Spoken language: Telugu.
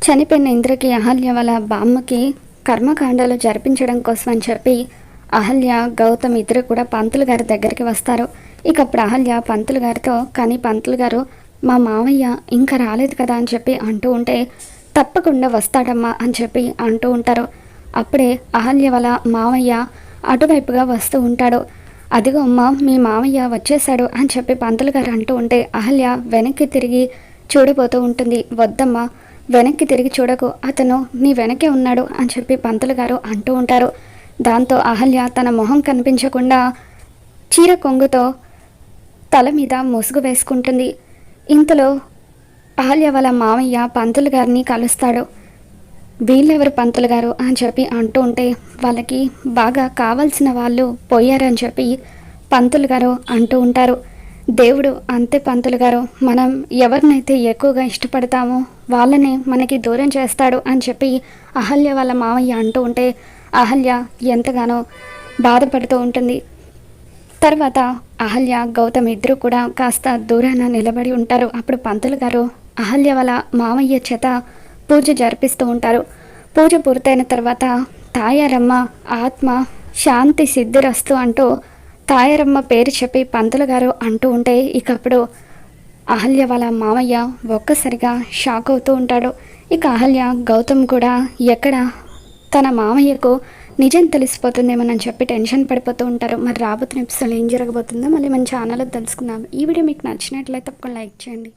చనిపోయిన ఇంద్రకి అహల్య వాళ్ళ బామ్మకి కర్మకాండాలు జరిపించడం కోసం అని చెప్పి అహల్య గౌతమ్ ఇద్దరు కూడా పంతులు గారి దగ్గరికి వస్తారు. ఇక అప్పుడు అహల్య పంతులు గారితో, కానీ పంతులు గారు మా మావయ్య ఇంకా రాలేదు కదా అని చెప్పి అంటూ ఉంటే, తప్పకుండా వస్తాడమ్మా అని చెప్పి అంటూ ఉంటారు. అప్పుడే అహల్య వాళ్ళ మావయ్య అటువైపుగా వస్తూ ఉంటాడు. అదిగో అమ్మ మీ మావయ్య వచ్చేసాడు అని చెప్పి పంతులు గారు అంటూ ఉంటే అహల్య వెనక్కి తిరిగి చూడబోతూ ఉంటుంది. వద్దమ్మా, వెనక్కి తిరిగి చూడకు, అతను నీ వెనకే ఉన్నాడు అని చెప్పి పంతులు గారు అంటూ ఉంటారు. దాంతో అహల్య తన మొహం కనిపించకుండా చీర కొంగుతో తల మీద ముసుగు వేసుకుంటుంది. ఇంతలో అహల్య వాళ్ళ మామయ్య పంతులు గారిని కలుస్తాడు. వీళ్ళెవరు పంతులు గారు అని చెప్పి అంటూ ఉంటే, వాళ్ళకి బాగా కావాల్సిన వాళ్ళు పోయారని చెప్పి పంతులు గారు అంటూ ఉంటారు. దేవుడు అంతే పంతులు గారు, మనం ఎవరినైతే ఎక్కువగా ఇష్టపడతామో వాళ్ళనే మనకి దూరం చేస్తాడు అని చెప్పి అహల్య వాళ్ళ మామయ్య అంటూ ఉంటే అహల్య ఎంతగానో బాధపడుతూ ఉంటుంది. తర్వాత అహల్య గౌతమ్ ఇద్దరు కూడా కాస్త దూరాన నిలబడి ఉంటారు. అప్పుడు పంతులు గారు అహల్య వాళ్ళ మామయ్య చేత పూజ జరిపిస్తూ ఉంటారు. పూజ పూర్తయిన తర్వాత తాయారమ్మ ఆత్మ శాంతి సిద్ధిరస్తు అంటూ తాయారమ్మ పేరు చెప్పి పంతులు గారు అంటూ ఉంటే, ఇకప్పుడు అహల్య వాళ్ళ మామయ్య ఒక్కసారిగా షాక్ అవుతూ ఉంటాడు. ఇక అహల్య గౌతమ్ కూడా ఎక్కడ తన మామయ్యకు నిజం తెలిసిపోతుందేమోనని చెప్పి టెన్షన్ పడిపోతూ ఉంటారు. మరి రాబోతున్న ఎపిసోడ్లో ఏం జరగబోతుందో మళ్ళీ మన ఛానల్లో తెలుసుకుందాం. ఈ వీడియో మీకు నచ్చినట్లయితే తప్పకుండా లైక్ చేయండి.